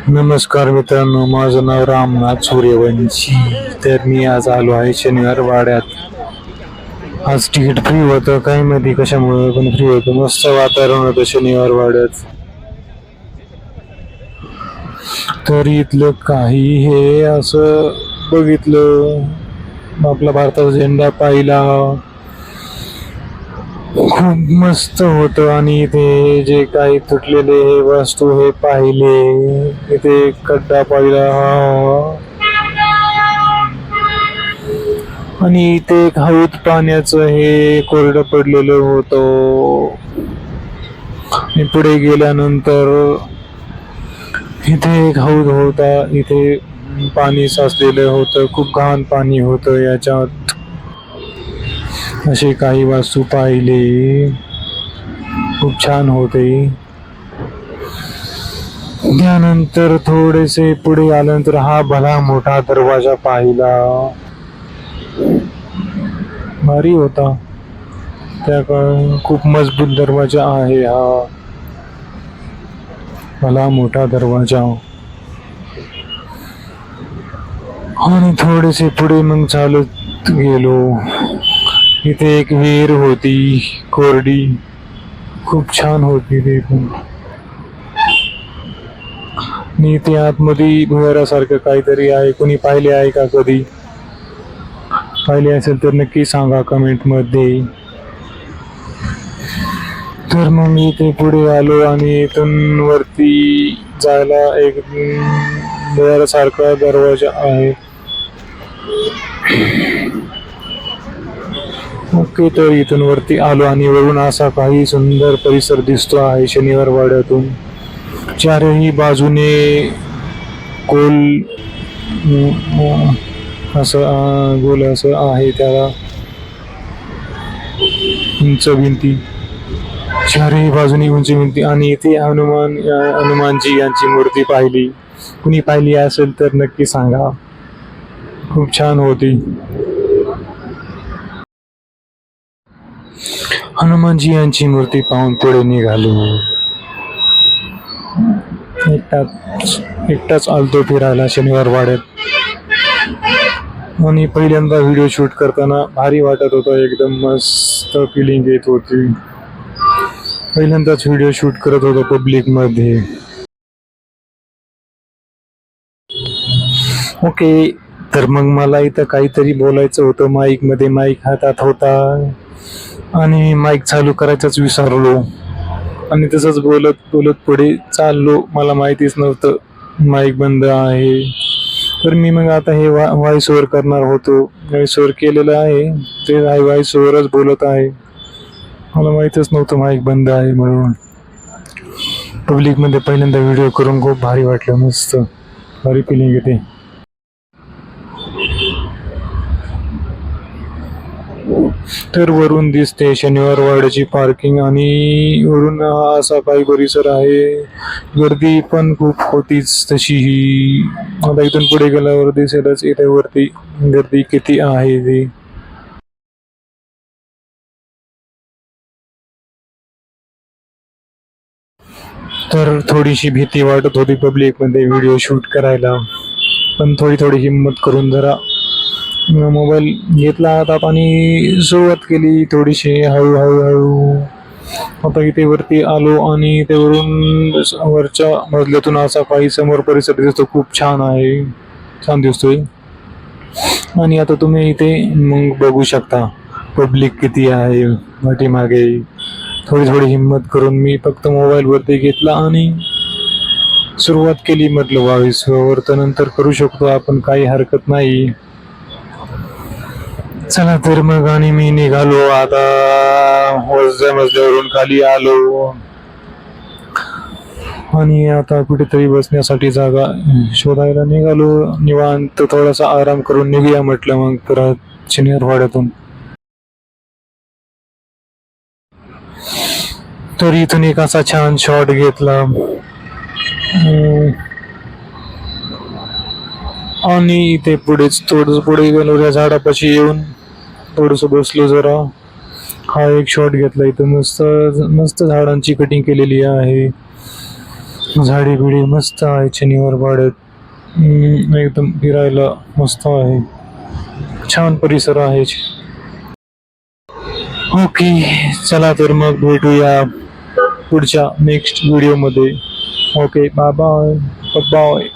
नमस्कार मित्रांनो, माझं नाव रामनाथ सूर्यवंशी. तर मी आज आलो आहे शनिवार वाड्यात. आज तिकीट फ्री होतं, काही माहिती कशामुळे पण फ्री होतं. मस्त वातावरण होतं शनिवार वाड्यात. तर इथलं काही हे असं बघितलं, आपला भारताचा झेंडा पाहिला, खूप मस्त होतं. आणि इथे जे काही तुटलेले वस्तू हे पाहिले, इथे खड्डा पाहिला आणि इथे एक हौद पाण्याचं हे कोरडं पडलेलं होतं. पुढे गेल्यानंतर इथे एक हौद होता, इथे पाणी साचलेलं होतं, खूप घाण पाणी होतं याच्यात. असे काही वस्तू पाहिले, खूप छान होते. त्यानंतर थोडेसे पुढे आल्यानंतर हा भला मोठा दरवाजा पाहिला, भारी होता. त्या खूप मजबूत दरवाजा आहे हा भला मोठा दरवाजा. आणि थोडेसे पुढे मग चालत गेलो, इथे एक विहीर होती कोरडी, खूप छान होती ती पण. आणि इथे आतमध्ये भुयारासारखं काहीतरी आहे. कोणी पाहिले आहे का? कधी पाहिले असेल तर नक्की सांगा कमेंट मध्ये. तर मग मी इथे पुढे आलो आणि इथून वरती जायला एक भुयारासारखा दरवाजा आहे. ओके, तर इथून वरती आलो आणि वरून असा काही सुंदर परिसर दिसतो आहे शनिवार वाड्यातून. चारही बाजूने गोल असं गोल असं आहे, त्याला उंच भिंती, चारही बाजूनी उंच भिंती. आणि इथे हनुमानजी यांची मूर्ती पाहिली. कुणी पाहिली असेल तर नक्की सांगा, खूप छान होती. हनुमानजी यांची मूर्ती पाहून पुढे निघालो. एकटाच आलतो फिरायला शनिवार वाड्यात. आणि पहिल्यांदा व्हिडिओ शूट करताना भारी वाटत होतं, एकदम मस्त फिलिंग येत होती. पहिल्यांदाच व्हिडिओ शूट करत होतो पब्लिक मध्ये. ओके, तर मग मला इथं काहीतरी बोलायचं होतं माईक मध्ये. माईक हातात होता आणि माईक चालू करायचाच विसरलो आणि तसंच बोलत बोलत पुढे चाललो. मला माहितीच नव्हतं माईक बंद आहे. तर मी मग आता हे व्हॉइस ओव्हर करणार होतो. व्हॉइस ओव्हर केलेलं आहे, ते व्हॉइस ओव्हरच बोलत आहे. मला माहीतच नव्हतं माईक बंद आहे म्हणून. पब्लिक मध्ये पहिल्यांदा व्हिडिओ करून खूप भारी वाटलं, मस्त भारी फिलिंग येते. तर वरून दिसते शनिवार वाड्याची पार्किंग आणि वरून असा काही परिसर आहे. गर्दी पण खूप होतीच तशीही. आता इथून पुढे गेल्यावर दिसेलच इथे वरती गर्दी किती आहे ती. तर थोडीशी भीती वाटत होती पब्लिक मध्ये व्हिडिओ शूट करायला, पण थोडी हिंमत करून जरा मोबाईल घेतला हातात आणि सुरुवात केली थोडीशी हळू. आता इथे वरती आलो आणि ते वरून वरच्या मजल्यातून असा काही समोर परिसर दिसतो, खूप छान आहे, छान दिसतोय. आणि आता तुम्ही इथे मग बघू शकता पब्लिक किती आहे पाठीमागे. थोडी हिंमत करून मी फक्त मोबाईल वरती घेतला आणि सुरुवात केली. म्हटलं व्हॉइस ओव्हर तर नंतर करू शकतो आपण, काही हरकत नाही. चला तर मग आणि मी निघालो. आता मजल्यावरून खाली आलो आणि आता कुठेतरी बसण्यासाठी जागा शोधायला निघालो. निवांत थोडासा आराम करून निघूया म्हटलं मग परत शनिवार वाड्यातून. तर इथून एक असा छान शॉट घेतला आणि इथे पुढेच थोडस पुढे गेलो, त्या झाडापाशी येऊन थोडस बसलो जरा. हा एक शॉट घेतला इथं मस्त मस्त झाडांची कटिंग केलेली आहे. झाडी बिडी मस्त आहे शनिवार वाड्यात. एकदम फिरायला मस्त आहे. छान परिसर आहे. ओके, चला तर मग भेटूया पुढच्या नेक्स्ट व्हिडिओ मध्ये. Okay, bye bye bye.